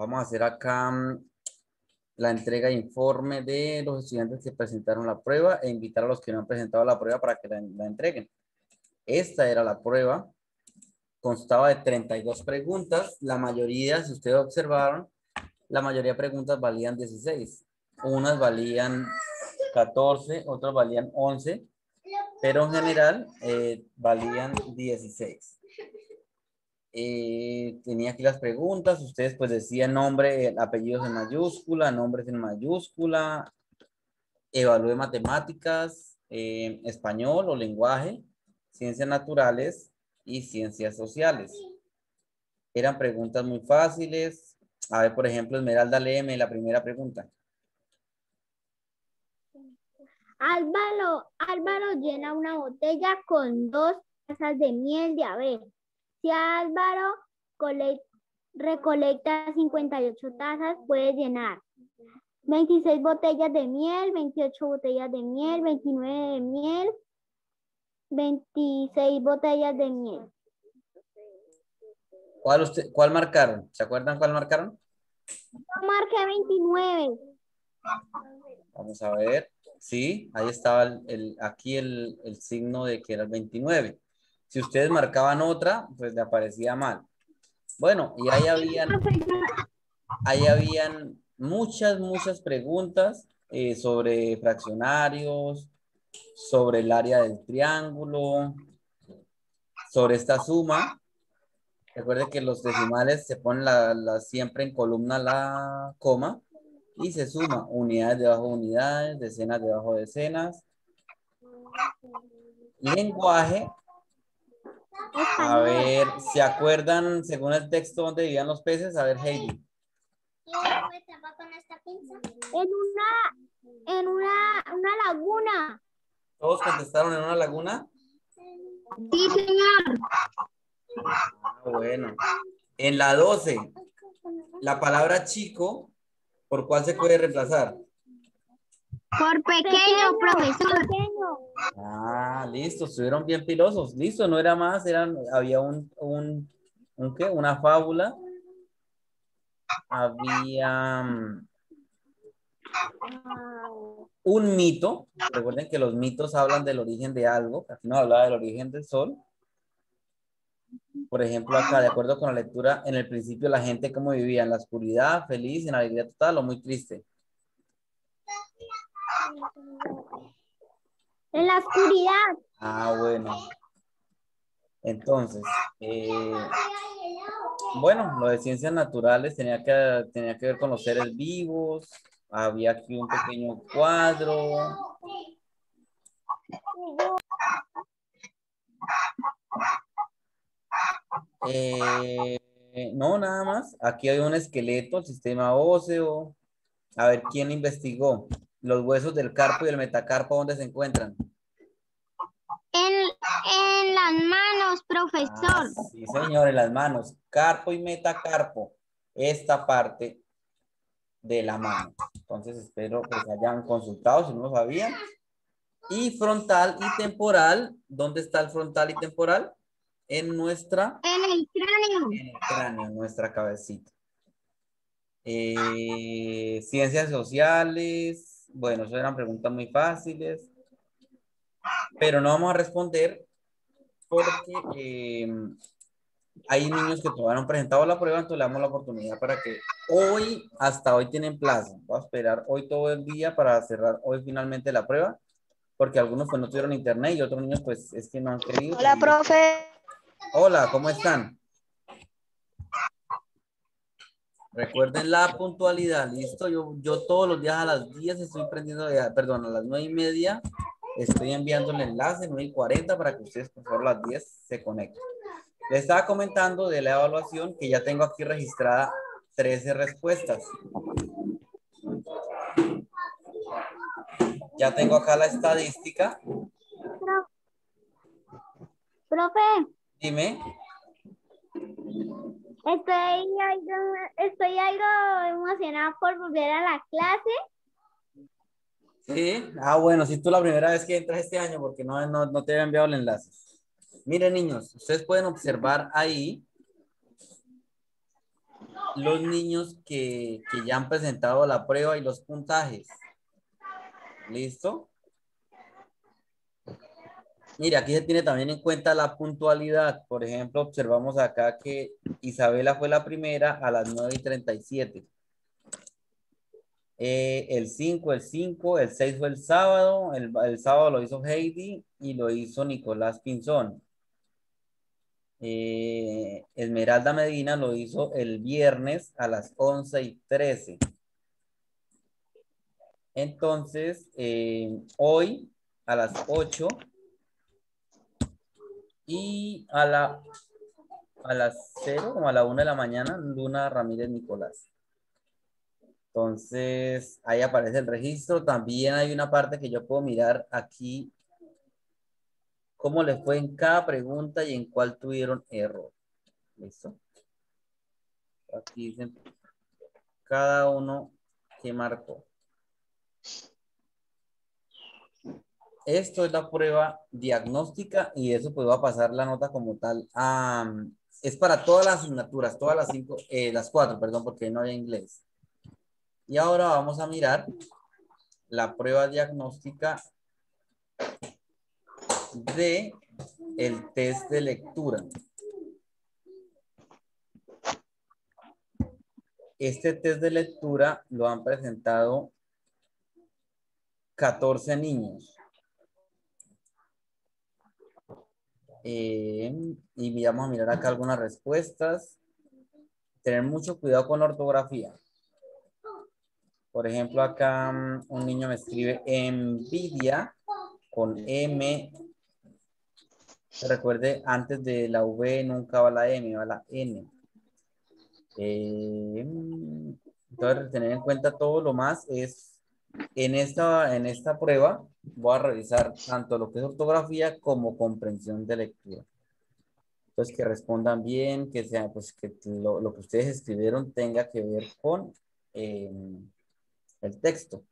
Vamos a hacer acá la entrega de informe de los estudiantes que presentaron la prueba e invitar a los que no han presentado la prueba para que la entreguen. Esta era la prueba. Constaba de 32 preguntas. La mayoría, si ustedes observaron, la mayoría de preguntas valían 16. Unas valían 14, otras valían 11, pero en general valían 16. Tenía aquí las preguntas. Ustedes pues decían nombre, apellidos en mayúscula, nombres en mayúscula, evalúe matemáticas, español o lenguaje, ciencias naturales y ciencias sociales. Eran preguntas muy fáciles. A ver, por ejemplo, Esmeralda, léeme la primera pregunta. Álvaro llena una botella con 2 tazas de miel de abeja. Si Álvaro recolecta 58 tazas, puede llenar 26 botellas de miel, 28 botellas de miel, 29 de miel, 26 botellas de miel. ¿Cuál marcaron? ¿Se acuerdan cuál marcaron? Yo marqué 29. Vamos a ver. Sí, ahí estaba aquí el signo de que era el 29. Si ustedes marcaban otra, pues le aparecía mal. Bueno, y ahí habían muchas preguntas sobre fraccionarios, sobre el área del triángulo, sobre esta suma. Recuerde que los decimales se ponen siempre en columna la coma y se suma unidades debajo de unidades, decenas debajo de decenas. Lenguaje. A ver, ¿se acuerdan según el texto dónde vivían los peces? A ver, Heidi. En una laguna. ¿Todos contestaron en una laguna? Sí, señor. Ah, bueno. En la 12, la palabra chico, ¿por cuál se puede reemplazar? Por pequeño, profesor. Pequeño. Ah, listo, estuvieron bien pilosos. Listo, no era más, había ¿qué? Una fábula. Había un mito. Recuerden que los mitos hablan del origen de algo. Aquí nos hablaba del origen del sol. Por ejemplo, acá, de acuerdo con la lectura, en el principio la gente cómo vivía, en la oscuridad, feliz, en alegría total o muy triste. En la oscuridad. Ah, bueno. Entonces, bueno, lo de ciencias naturales tenía que ver con los seres vivos. Había aquí un pequeño cuadro. No, nada más. Aquí hay un esqueleto, el sistema óseo. A ver, ¿quién investigó? Los huesos del carpo y el metacarpo, ¿dónde se encuentran? En las manos, profesor. Ah, sí, señor, en las manos. Carpo y metacarpo. Esta parte de la mano. Entonces, espero que se hayan consultado si no lo sabían. Y frontal y temporal. ¿Dónde está el frontal y temporal? En nuestra... En el cráneo. En el cráneo, en nuestra cabecita. Ciencias sociales. Bueno, eso eran preguntas muy fáciles. Pero no vamos a responder porque hay niños que todavía no han presentado la prueba, entonces le damos la oportunidad para que hasta hoy tienen plazo. Voy a esperar hoy todo el día para cerrar hoy finalmente la prueba, porque algunos pues no tuvieron internet y otros niños pues es que no han querido. Hola, profe. Hola, ¿cómo están? Recuerden la puntualidad, ¿listo? Yo todos los días a las 10 estoy prendiendo, perdón, a las 9:30 estoy enviando el enlace, 9:40 para que ustedes por favor a las 10 se conecten. Les estaba comentando de la evaluación que ya tengo aquí registrada 13 respuestas. Ya tengo acá la estadística. Profe. Dime. Estoy algo emocionada por volver a la clase. Sí. Ah, bueno, si tú la primera vez que entras este año porque no te había enviado el enlace. Miren, niños, ustedes pueden observar ahí los niños que ya han presentado la prueba y los puntajes. ¿Listo? Mira, aquí se tiene también en cuenta la puntualidad. Por ejemplo, observamos acá que Isabela fue la primera a las 9:37. El 5, el 6 fue el sábado. El sábado lo hizo Heidi y lo hizo Nicolás Pinzón. Esmeralda Medina lo hizo el viernes a las 11:13. Entonces, hoy a las 8 y a las 0 o a la 1 de la mañana, Luna Ramírez Nicolás. Entonces, ahí aparece el registro. También hay una parte que yo puedo mirar aquí cómo les fue en cada pregunta y en cuál tuvieron error. ¿Listo? Aquí dicen cada uno que marcó. Esto es la prueba diagnóstica y eso pues va a pasar la nota como tal. Es para todas las asignaturas, todas las 5, las 4, perdón, porque no había inglés. Y ahora vamos a mirar la prueba diagnóstica de el test de lectura. Este test de lectura lo han presentado 14 niños. Y vamos a mirar acá algunas respuestas. Tener mucho cuidado con la ortografía. Por ejemplo, acá un niño me escribe envidia con M. Recuerde, antes de la V nunca va la M, va la N. Entonces, tener en cuenta todo lo más es, en esta prueba, voy a revisar tanto lo que es ortografía como comprensión de lectura. Entonces, que respondan bien, que sea, pues, que lo que ustedes escribieron tenga que ver con el texto.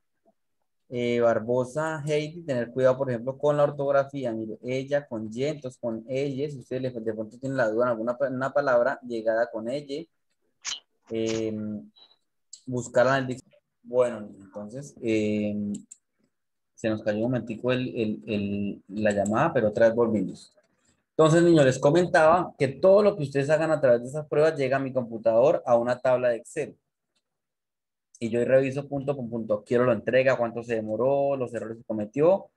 Barbosa, Heidi, tener cuidado, por ejemplo, con la ortografía. Mire, ella con Y, entonces con ella, si ustedes de pronto tienen la duda en alguna una palabra, llegada con ella. Buscarla en el diccionario. Bueno, entonces, se nos cayó un momentico la llamada, pero otra vez volvimos. Entonces, niños, les comentaba que todo lo que ustedes hagan a través de esas pruebas llega a mi computador a una tabla de Excel. Y yo reviso punto por punto. Quiero la entrega, cuánto se demoró, los errores que cometió.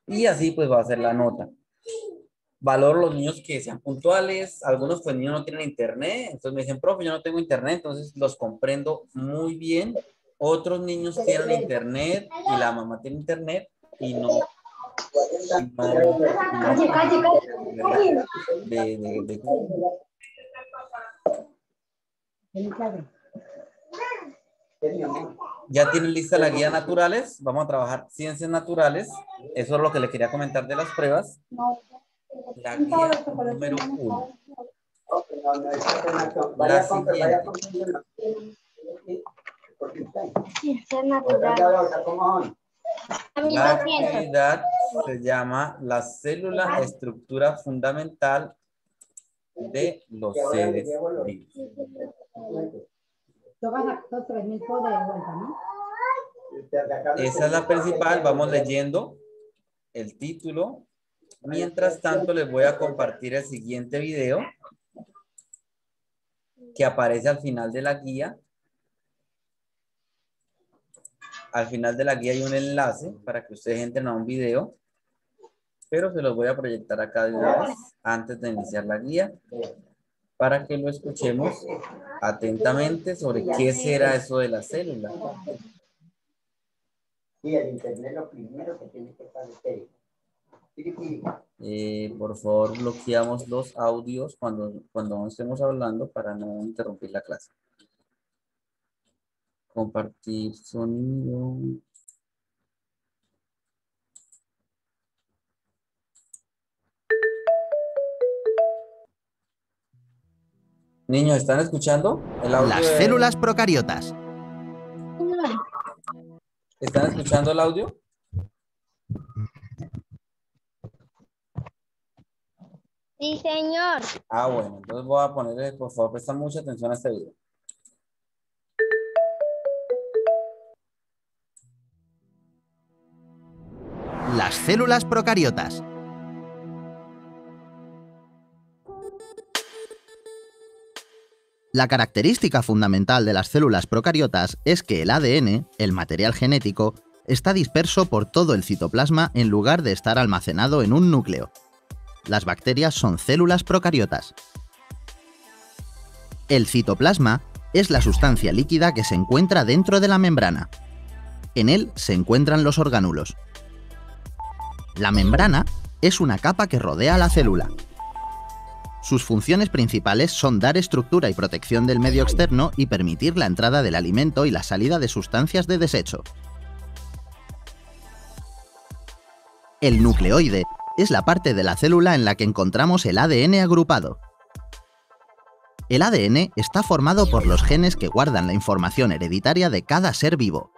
Y así pues va a ser la nota. Valoro los niños que sean puntuales. Algunos pues niños no tienen internet. Entonces me dicen, profe, yo no tengo internet. Entonces los comprendo muy bien. Otros niños tienen internet y la mamá tiene internet y no de ya tienen lista la guía naturales. Vamos a trabajar ciencias naturales. Eso es lo que le quería comentar de las pruebas. La guía número 1. La siguiente. La actividad se llama la célula estructura fundamental de los seres vivos. Esa es la principal. Vamos leyendo el título. Mientras tanto, les voy a compartir el siguiente video que aparece al final de la guía. Al final de la guía hay un enlace para que ustedes entren a un video, pero se los voy a proyectar acá de una vez antes de iniciar la guía para que lo escuchemos atentamente sobre qué será eso de la célula. Sí, el internet lo primero que tiene que estar estéril. Por favor, bloqueamos los audios cuando no estemos hablando para no interrumpir la clase. Compartir sonido. Niños, ¿están escuchando el audio? Las células procariotas. ¿Están escuchando el audio? Sí, señor. Bueno, entonces voy a ponerle, por favor, prestan mucha atención a este video. Las células procariotas. La característica fundamental de las células procariotas es que el ADN, el material genético, está disperso por todo el citoplasma en lugar de estar almacenado en un núcleo. Las bacterias son células procariotas. El citoplasma es la sustancia líquida que se encuentra dentro de la membrana. En él se encuentran los orgánulos. La membrana es una capa que rodea a la célula. Sus funciones principales son dar estructura y protección del medio externo y permitir la entrada del alimento y la salida de sustancias de desecho. El nucleoide es la parte de la célula en la que encontramos el ADN agrupado. El ADN está formado por los genes que guardan la información hereditaria de cada ser vivo.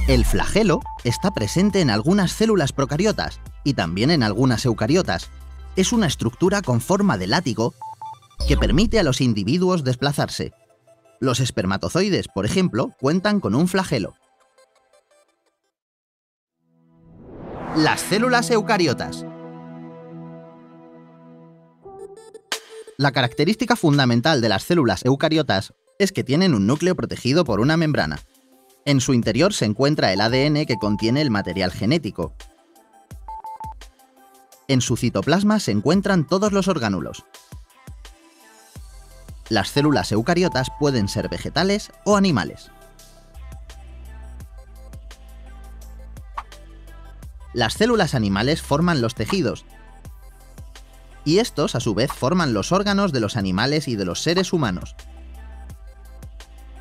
El flagelo está presente en algunas células procariotas y también en algunas eucariotas. Es una estructura con forma de látigo que permite a los individuos desplazarse. Los espermatozoides, por ejemplo, cuentan con un flagelo. Las células eucariotas. La característica fundamental de las células eucariotas es que tienen un núcleo protegido por una membrana. En su interior se encuentra el ADN que contiene el material genético. En su citoplasma se encuentran todos los orgánulos. Las células eucariotas pueden ser vegetales o animales. Las células animales forman los tejidos, y estos, a su vez, forman los órganos de los animales y de los seres humanos.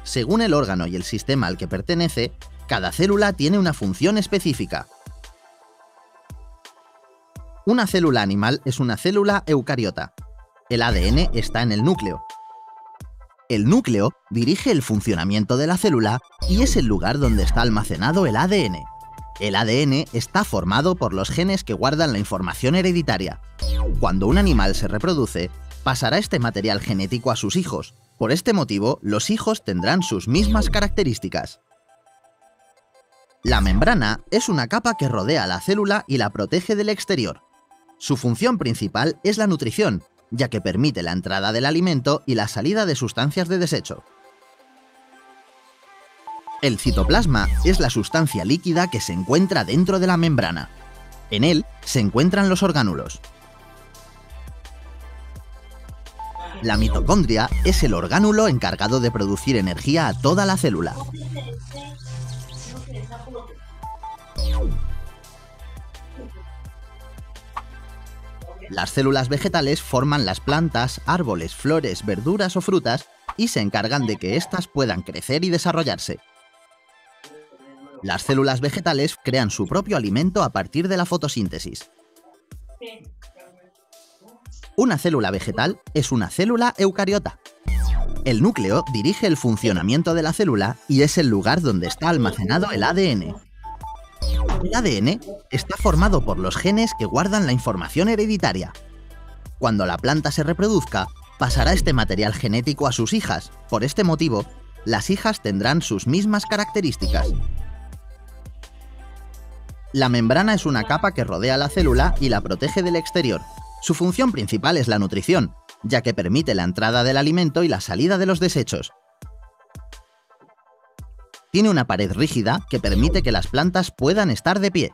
Según el órgano y el sistema al que pertenece, cada célula tiene una función específica. Una célula animal es una célula eucariota. El ADN está en el núcleo. El núcleo dirige el funcionamiento de la célula y es el lugar donde está almacenado el ADN. El ADN está formado por los genes que guardan la información hereditaria. Cuando un animal se reproduce, pasará este material genético a sus hijos. Por este motivo, los hijos tendrán sus mismas características. La membrana es una capa que rodea a la célula y la protege del exterior. Su función principal es la nutrición, ya que permite la entrada del alimento y la salida de sustancias de desecho. El citoplasma es la sustancia líquida que se encuentra dentro de la membrana. En él se encuentran los orgánulos. La mitocondria es el orgánulo encargado de producir energía a toda la célula. Las células vegetales forman las plantas, árboles, flores, verduras o frutas y se encargan de que éstas puedan crecer y desarrollarse. Las células vegetales crean su propio alimento a partir de la fotosíntesis. Una célula vegetal es una célula eucariota. El núcleo dirige el funcionamiento de la célula y es el lugar donde está almacenado el ADN. El ADN está formado por los genes que guardan la información hereditaria. Cuando la planta se reproduzca, pasará este material genético a sus hijas. Por este motivo, las hijas tendrán sus mismas características. La membrana es una capa que rodea la célula y la protege del exterior. Su función principal es la nutrición, ya que permite la entrada del alimento y la salida de los desechos. Tiene una pared rígida que permite que las plantas puedan estar de pie.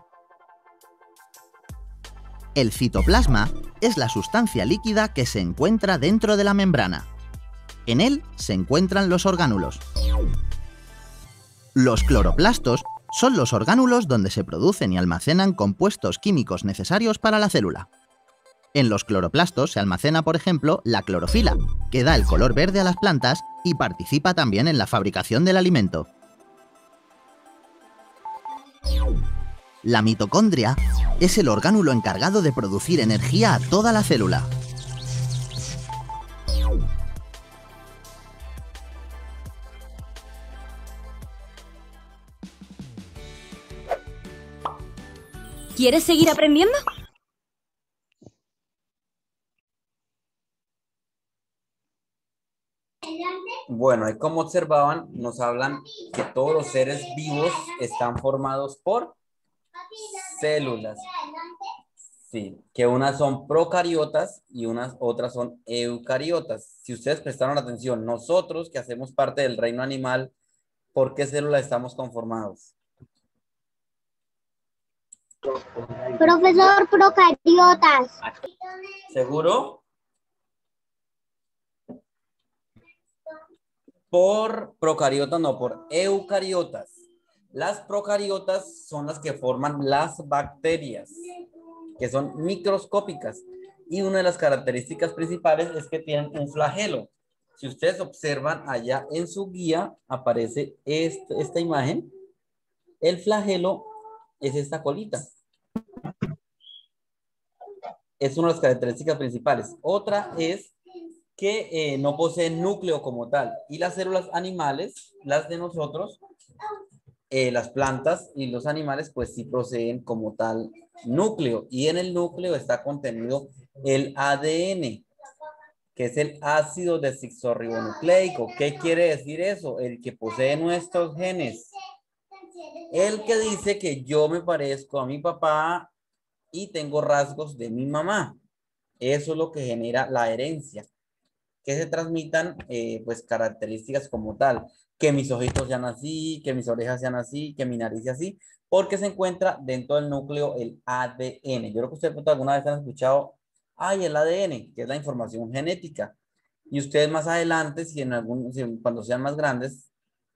El citoplasma es la sustancia líquida que se encuentra dentro de la membrana. En él se encuentran los orgánulos. Los cloroplastos son los orgánulos donde se producen y almacenan compuestos químicos necesarios para la célula. En los cloroplastos se almacena, por ejemplo, la clorofila, que da el color verde a las plantas y participa también en la fabricación del alimento. La mitocondria es el orgánulo encargado de producir energía a toda la célula. ¿Quieres seguir aprendiendo? Bueno, ahí como observaban, nos hablan que todos los seres vivos están formados por células. Sí, que unas son procariotas y unas otras son eucariotas. Si ustedes prestaron atención, nosotros que hacemos parte del reino animal, ¿por qué célula estamos conformados? Profesor, procariotas. ¿Seguro? Por procariotas, no, por eucariotas. Las procariotas son las que forman las bacterias, que son microscópicas. Y una de las características principales es que tienen un flagelo. Si ustedes observan allá en su guía, aparece esta imagen. El flagelo es esta colita. Es una de las características principales. Otra es que no poseen núcleo como tal. Y las células animales, las de nosotros, las plantas y los animales, pues sí poseen como tal núcleo. Y en el núcleo está contenido el ADN, que es el ácido desoxirribonucleico. ¿Qué quiere decir eso? El que posee nuestros genes. El que dice que yo me parezco a mi papá y tengo rasgos de mi mamá. Eso es lo que genera la herencia. Que se transmitan pues características como tal. Que mis ojitos sean así, que mis orejas sean así, que mi nariz sea así. Porque se encuentra dentro del núcleo el ADN. Yo creo que ustedes alguna vez han escuchado, ay, el ADN, que es la información genética. Y ustedes más adelante, cuando sean más grandes,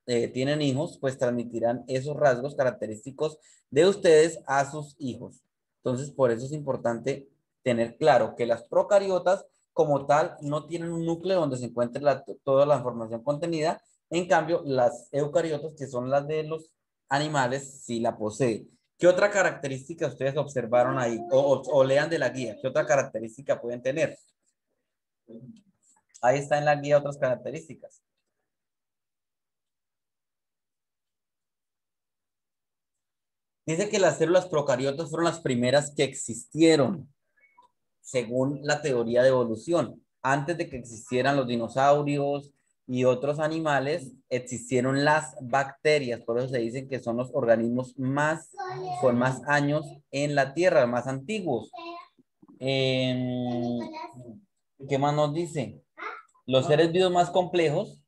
tienen hijos, pues transmitirán esos rasgos característicos de ustedes a sus hijos. Entonces, por eso es importante tener claro que las procariotas como tal no tienen un núcleo donde se encuentre toda la información contenida. En cambio, las eucariotas, que son las de los animales, sí la poseen. ¿Qué otra característica ustedes observaron ahí? O lean de la guía. ¿Qué otra característica pueden tener? Ahí está en la guía otras características. Dice que las células procariotas fueron las primeras que existieron, según la teoría de evolución. Antes de que existieran los dinosaurios y otros animales, existieron las bacterias. Por eso se dicen que son los organismos con más años en la Tierra, más antiguos. ¿Qué más nos dice? Los seres vivos más complejos,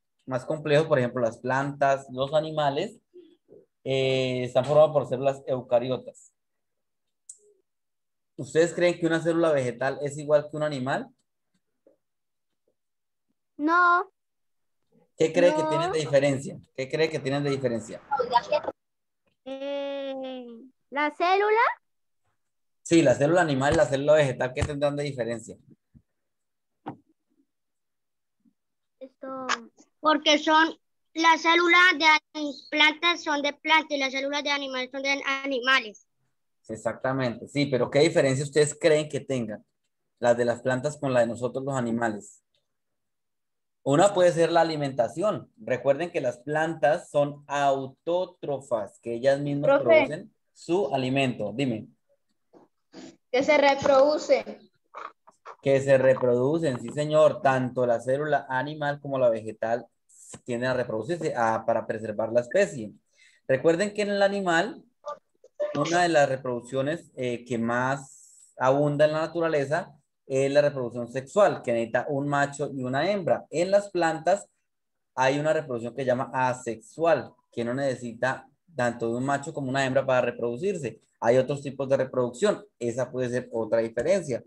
por ejemplo, las plantas, los animales, están formados por células eucariotas. ¿Ustedes creen que una célula vegetal es igual que un animal? No. ¿Qué cree que tienen de diferencia? ¿Qué cree que tienen de diferencia? La célula. Sí, la célula animal y la célula vegetal, ¿qué tendrán de diferencia? Porque son las células de plantas son de plantas y las células de animales son de animales. Exactamente, sí, pero ¿qué diferencia ustedes creen que tengan las de las plantas con la de nosotros los animales? Una puede ser la alimentación. Recuerden que las plantas son autótrofas, que ellas mismas producen su alimento. Dime. Que se reproducen. Que se reproducen, sí señor. Tanto la célula animal como la vegetal tienden a reproducirse para preservar la especie. Recuerden que en el animal, una de las reproducciones que más abunda en la naturaleza es la reproducción sexual, que necesita un macho y una hembra. En las plantas hay una reproducción que se llama asexual, que no necesita tanto de un macho como una hembra para reproducirse. Hay otros tipos de reproducción. Esa puede ser otra diferencia.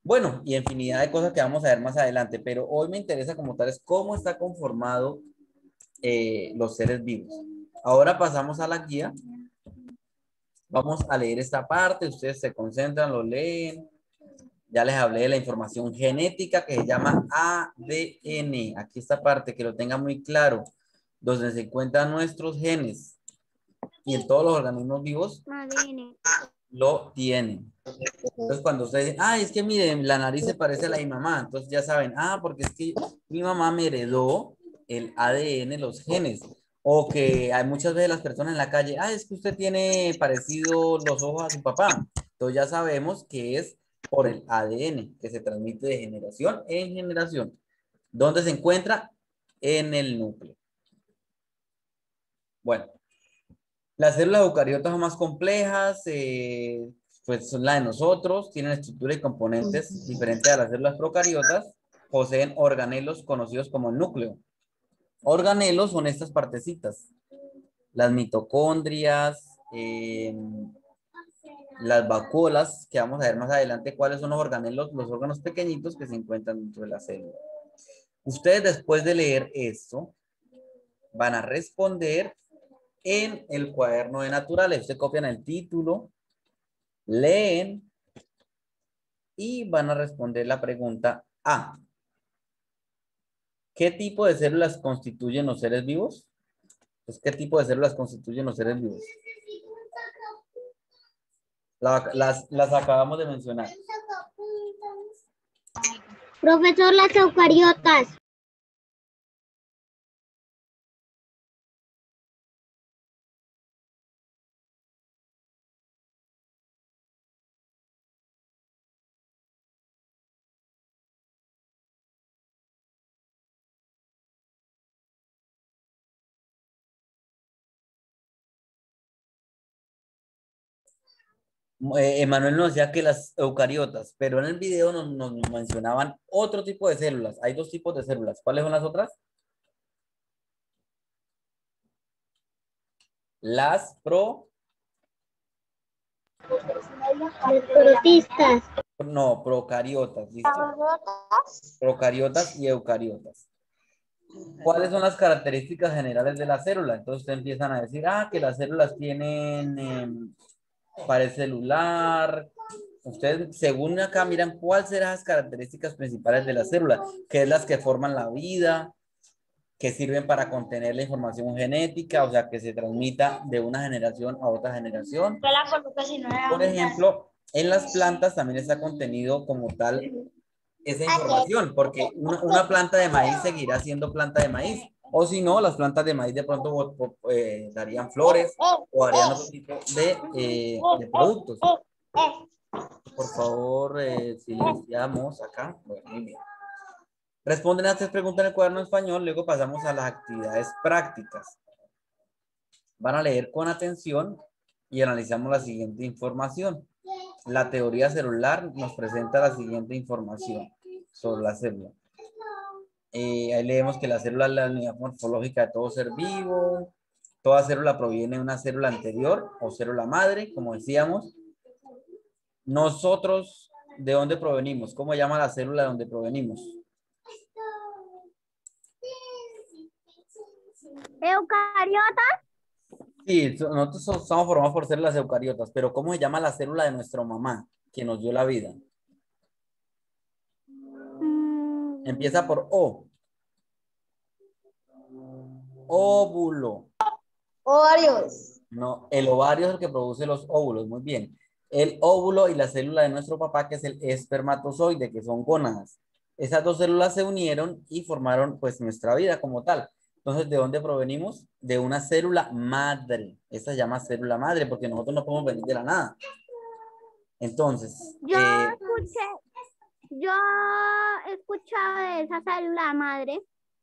Bueno, y infinidad de cosas que vamos a ver más adelante, pero hoy me interesa como tal es cómo está conformado los seres vivos. Ahora pasamos a la guía. Vamos a leer esta parte, ustedes se concentran, lo leen. Ya les hablé de la información genética que se llama ADN. Aquí esta parte, que lo tengan muy claro, donde se encuentran nuestros genes. Y en todos los organismos vivos ADN. lo tienen. Entonces cuando ustedes dicen, ah, es que miren, la nariz se parece a la de mi mamá, entonces ya saben, porque es que mi mamá me heredó el ADN, los genes. O que hay muchas veces las personas en la calle, es que usted tiene parecido los ojos a su papá. Entonces ya sabemos que es por el ADN, que se transmite de generación en generación. ¿Dónde se encuentra? en el núcleo. Bueno, las células eucariotas son más complejas, pues son las de nosotros, tienen estructura y componentes diferentes a las células procariotas, poseen organelos conocidos como el núcleo. Organelos son estas partecitas, las mitocondrias, las vacuolas, que vamos a ver más adelante cuáles son los organelos, los órganos pequeñitos que se encuentran dentro de la célula. Ustedes después de leer esto, van a responder en el cuaderno de naturales. Ustedes copian el título, leen y van a responder la pregunta A. ¿Qué tipo de células constituyen los seres vivos? Pues, ¿qué tipo de células constituyen los seres vivos? Las acabamos de mencionar. Profesor, las eucariotas. Emanuel nos decía que las eucariotas, pero en el video nos mencionaban otro tipo de células. Hay dos tipos de células. ¿Cuáles son las otras? Las Protistas. no, procariotas, ¿listo? Procariotas y eucariotas. ¿Cuáles son las características generales de la célula? Entonces ustedes empiezan a decir, que las células tienen pared celular. Ustedes, según acá, miran cuáles serán las características principales de la célula, que es las que forman la vida, que sirven para contener la información genética, o sea, que se transmita de una generación a otra generación. Por ejemplo, en las plantas también está contenido como tal esa información, porque una planta de maíz seguirá siendo planta de maíz, o si no, las plantas de maíz de pronto darían flores o harían otro tipo de productos. Por favor, silenciamos acá. Bueno, muy bien. Responden a estas preguntas en el cuaderno en español, luego pasamos a las actividades prácticas. Van a leer con atención y analizamos la siguiente información. La teoría celular nos presenta la siguiente información sobre la célula. Ahí leemos que la célula es la unidad morfológica de todo ser vivo. Toda célula proviene de una célula anterior o célula madre, como decíamos. Nosotros, ¿de dónde provenimos? ¿Cómo llama la célula de donde provenimos? Eucariotas. Sí, nosotros estamos formados por células eucariotas, pero ¿cómo se llama la célula de nuestra mamá que nos dio la vida? Empieza por O. Óvulo. Ovarios. No, el ovario es el que produce los óvulos, muy bien. El óvulo y la célula de nuestro papá, que es el espermatozoide, que son gónadas. Esas dos células se unieron y formaron pues nuestra vida como tal. Entonces, ¿de dónde provenimos? De una célula madre. Esa se llama célula madre porque nosotros no podemos venir de la nada. Entonces, Yo he escuchado de esa célula madre.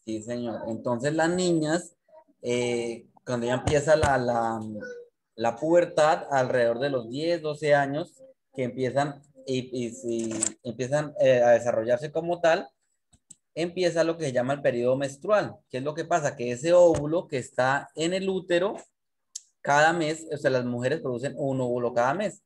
sí, señor. Entonces, las niñas, cuando ya empieza la pubertad, alrededor de los 10, 12 años, que empiezan, empiezan a desarrollarse como tal, empieza lo que se llama el periodo menstrual. ¿Qué es lo que pasa? Que ese óvulo que está en el útero, cada mes, o sea, las mujeres producen un óvulo cada mes.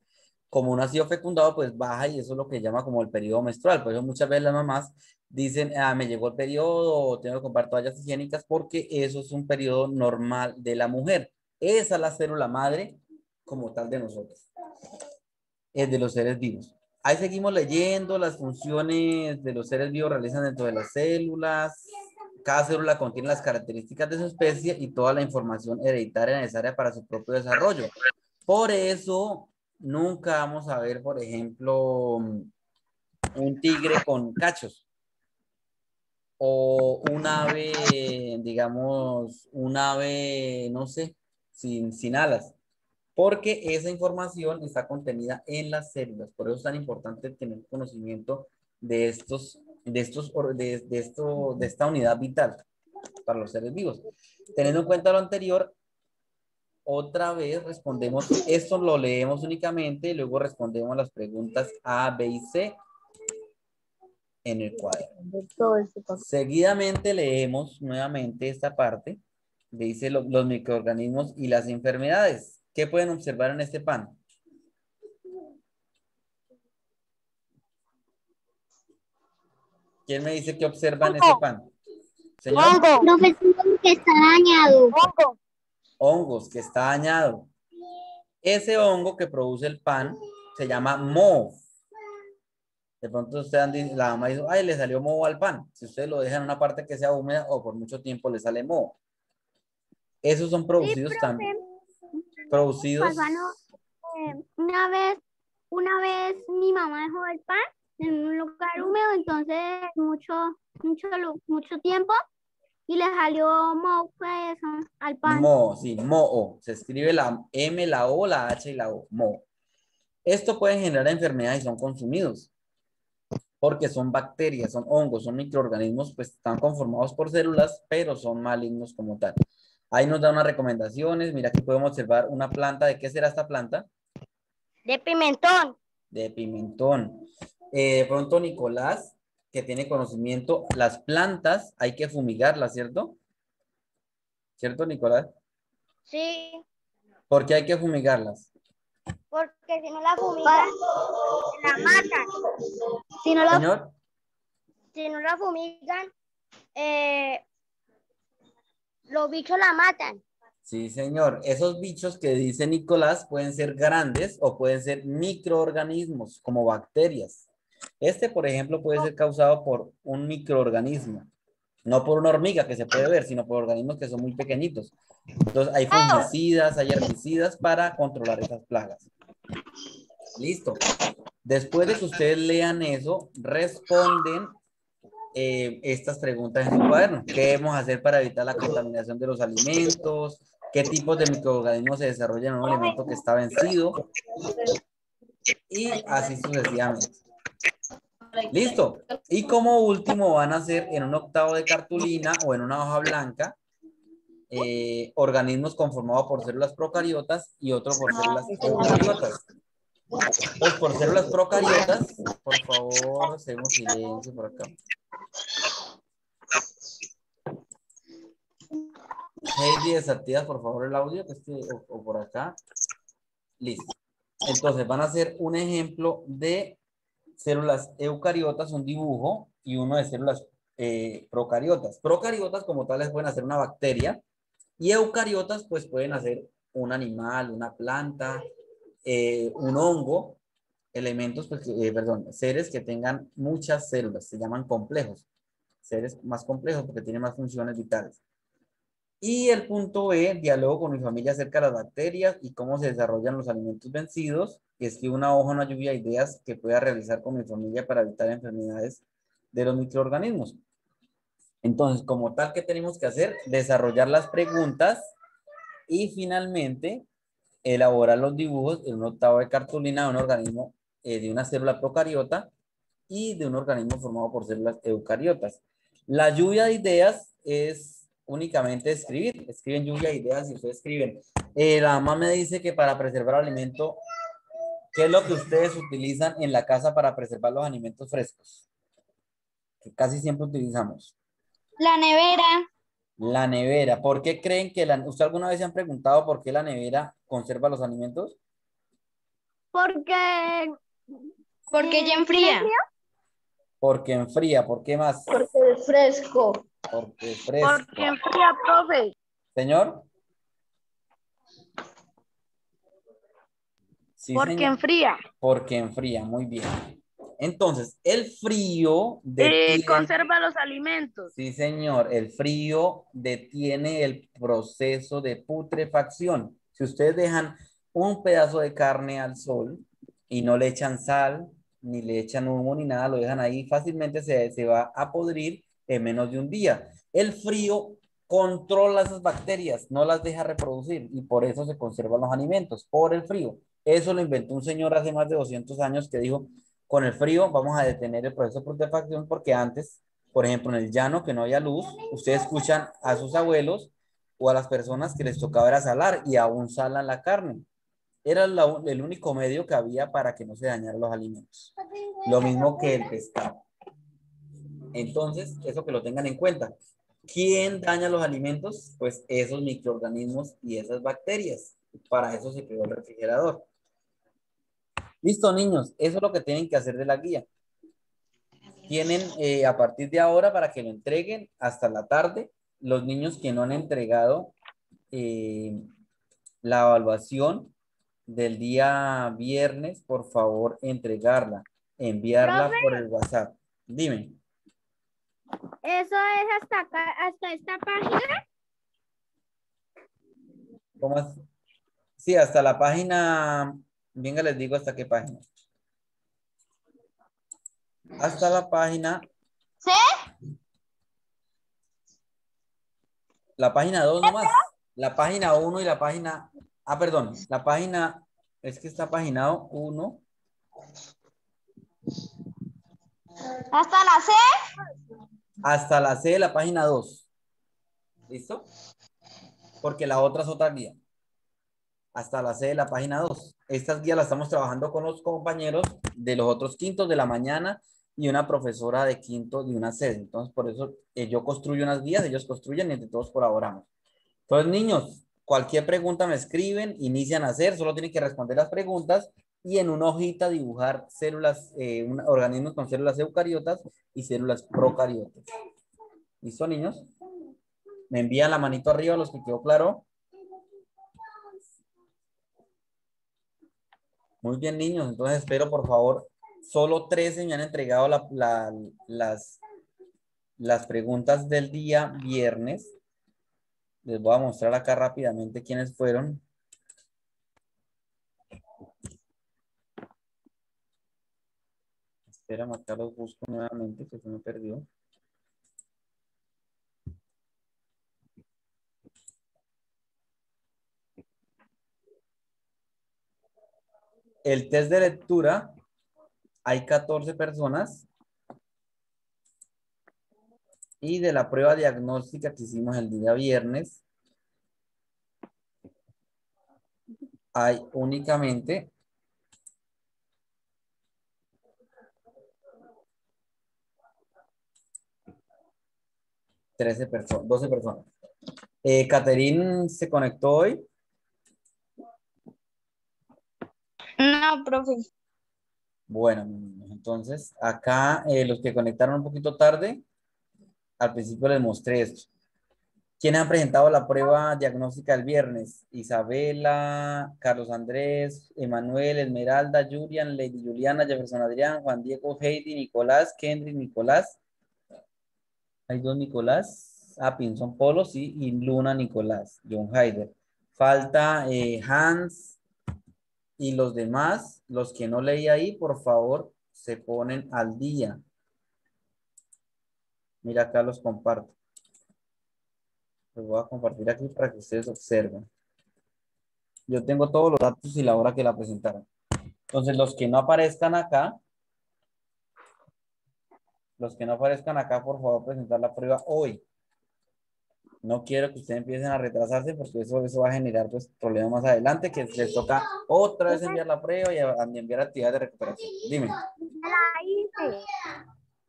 Como no ha sido fecundado, pues baja y eso es lo que llama como el periodo menstrual. Por eso muchas veces las mamás dicen, me llegó el periodo o tengo que comprar toallas higiénicas porque eso es un periodo normal de la mujer. Esa es la célula madre como tal de nosotros, es de los seres vivos. Ahí seguimos leyendo las funciones de los seres vivos realizan dentro de las células. Cada célula contiene las características de su especie y toda la información hereditaria necesaria para su propio desarrollo. Por eso, nunca vamos a ver, por ejemplo, un tigre con cachos. O un ave, digamos, un ave, no sé, sin alas. Porque esa información está contenida en las células. Por eso es tan importante tener conocimiento de esta unidad vital. para los seres vivos. Teniendo en cuenta lo anterior, otra vez respondemos, esto lo leemos únicamente y luego respondemos las preguntas A, B y C en el cuaderno. Seguidamente leemos nuevamente esta parte, dice los microorganismos y las enfermedades. ¿Qué pueden observar en este pan? ¿Quién me dice qué observa en este pan? Señor. Profesor, que está dañado. Hongos, que está dañado. Ese hongo que produce el pan se llama moho. De pronto la mamá dice, ay, le salió moho al pan. Si ustedes lo dejan en una parte que sea húmeda o por mucho tiempo le sale moho. Esos son producidos también. Producidos. Una vez mi mamá dejó el pan en un lugar húmedo, entonces mucho tiempo y le salió moho pues, al pan. Moho, sí, moho. Se escribe la M, la O, la H y la O. Moho. Esto puede generar enfermedades y son consumidos. Porque son bacterias, son hongos, son microorganismos, pues están conformados por células, pero son malignos como tal. Ahí nos da unas recomendaciones. Mira, aquí podemos observar una planta. ¿De qué será esta planta? De pimentón. De pimentón. De pronto, Nicolás, que tiene conocimiento, las plantas hay que fumigarlas, ¿cierto? ¿Cierto, Nicolás? Sí, ¿Por qué hay que fumigarlas? porque si no la fumigan, la matan. Señor. Si no la fumigan, los bichos la matan. Sí, señor. Esos bichos que dice Nicolás pueden ser grandes o pueden ser microorganismos, como bacterias. Este, por ejemplo, puede ser causado por un microorganismo. No por una hormiga que se puede ver, sino por organismos que son muy pequeñitos. Entonces, hay fungicidas, hay herbicidas para controlar esas plagas. Listo. Después de que ustedes lean eso, responden estas preguntas en su cuaderno. ¿Qué debemos hacer para evitar la contaminación de los alimentos? ¿Qué tipos de microorganismos se desarrollan en un alimento que está vencido? Y así sucesivamente. Listo. Y como último van a hacer en un octavo de cartulina o en una hoja blanca organismos conformados por células procariotas y otro por células eucariotas. Pues por células procariotas, por favor, hacemos silencio por acá. Heidi, desactivas por favor el audio que esté o por acá. Listo. Entonces van a hacer un ejemplo de células eucariotas, un dibujo, y uno de células procariotas. Procariotas como tales pueden hacer una bacteria y eucariotas pues pueden hacer un animal, una planta, un hongo, elementos, pues, seres que tengan muchas células, se llaman complejos, seres más complejos porque tienen más funciones vitales. Y el punto B, diálogo con mi familia acerca de las bacterias y cómo se desarrollan los alimentos vencidos. Escribo una hoja, una lluvia de ideas que pueda realizar con mi familia para evitar enfermedades de los microorganismos. Entonces, como tal, ¿qué tenemos que hacer? Desarrollar las preguntas y finalmente elaborar los dibujos en un octavo de cartulina de un organismo, de una célula procariota y de un organismo formado por células eucariotas. La lluvia de ideas es únicamente escribir. Escriben lluvia de ideas y ustedes escriben. La mamá me dice que para preservar alimento, ¿qué es lo que ustedes utilizan en la casa para preservar los alimentos frescos? Que casi siempre utilizamos. La nevera. La nevera. ¿Por qué creen que ¿Usted alguna vez se han preguntado por qué la nevera conserva los alimentos? Porque Ya enfría. Porque enfría. ¿Por qué más? Porque es fresco. Porque es fresco. Porque enfría, profe. ¿Señor? Sí, Porque señor. enfría. Porque enfría, muy bien. Entonces, el frío detiene... conserva los alimentos. Sí, señor. El frío detiene el proceso de putrefacción. Si ustedes dejan un pedazo de carne al sol y no le echan sal, ni le echan humo, ni nada, lo dejan ahí, fácilmente se va a podrir en menos de un día. El frío controla esas bacterias, no las deja reproducir y por eso se conservan los alimentos, por el frío. Eso lo inventó un señor hace más de 200 años que dijo, con el frío vamos a detener el proceso de putrefacción porque antes Por ejemplo, en el llano que no había luz, ustedes escuchan a sus abuelos o a las personas que les tocaba era salar y aún salan la carne. Era el único medio que había para que no se dañaran los alimentos. Lo mismo que el pescado. Entonces, eso que lo tengan en cuenta. ¿Quién daña los alimentos? Pues esos microorganismos y esas bacterias. Para eso se creó el refrigerador. Listo, niños. Eso es lo que tienen que hacer de la guía. Tienen a partir de ahora para que lo entreguen hasta la tarde. Los niños que no han entregado la evaluación del día viernes, por favor, entregarla, enviarla por el WhatsApp. Dime. ¿Eso es hasta acá, hasta esta página? ¿Cómo es? Sí, hasta la página, venga, les digo hasta qué página. Hasta la página. ¿Sí? La página 2 nomás. La página 1 y la página... Ah, perdón. La página... Es que está paginado 1. ¿Hasta la C? Hasta la C de la página 2. ¿Listo? Porque la otra es otra guía. Hasta la C de la página 2. Estas guías las estamos trabajando con los compañeros de los otros quintos de la mañana y una profesora de quinto de una sede. Entonces, por eso yo construyo unas guías, ellos construyen y entre todos colaboramos. Entonces, niños, cualquier pregunta me escriben, inician a hacer, solo tienen que responder las preguntas y en una hojita dibujar células, organismos con células eucariotas y células procariotas. ¿Listo, niños? Me envían la manito arriba los que quedó claro. Muy bien, niños. Entonces, espero, por favor, solo 13 me han entregado las preguntas del día viernes. Les voy a mostrar acá rápidamente quiénes fueron. Espera, acá los busco nuevamente, que se me perdió. El test de lectura, hay 14 personas. Y de la prueba diagnóstica que hicimos el día viernes, hay únicamente 12 personas. Catherine se conectó hoy. No, profe. Bueno, entonces acá los que conectaron un poquito tarde, al principio les mostré esto. ¿Quiénes han presentado la prueba diagnóstica el viernes? Isabela, Carlos Andrés, Emanuel, Esmeralda, Julian, Lady Juliana, Jefferson Adrián, Juan Diego, Heidi, Nicolás, Kendrick, Nicolás. Hay 2 Nicolás. Ah, Pinzón Polo, sí, y Luna Nicolás, John Haider. Falta Hans y los demás, los que no leí ahí, por favor, se ponen al día. Mira, acá los comparto. Los voy a compartir aquí para que ustedes observen. Yo tengo todos los datos y la hora que la presentaron. Entonces, los que no aparezcan acá, por favor, presentar la prueba hoy. No quiero que ustedes empiecen a retrasarse porque eso va a generar pues, problemas más adelante, que les toca otra vez enviar la prueba y enviar actividades de recuperación. Dime. La hice.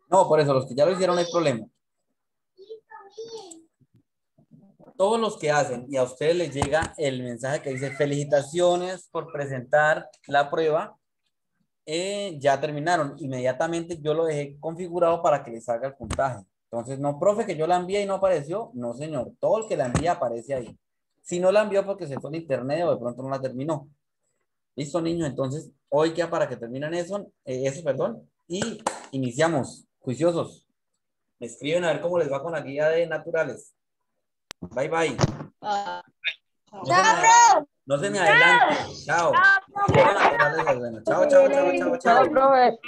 No, por eso, los que ya lo hicieron no hay problema. Todos los que hacen y a ustedes les llega el mensaje que dice felicitaciones por presentar la prueba, ya terminaron. Inmediatamente yo lo dejé configurado para que les salga el puntaje. Entonces, no, profe, que yo la envié y no apareció. No, señor. Todo el que la envía aparece ahí. Si no la envió porque se fue en internet o de pronto no la terminó. Listo, niños. Entonces, hoy queda para que terminen eso, y iniciamos. Juiciosos. Me escriben a ver cómo les va con la guía de naturales. Bye, bye. No se me adelante. Chao. Chao, chao, chao, chao. Profe.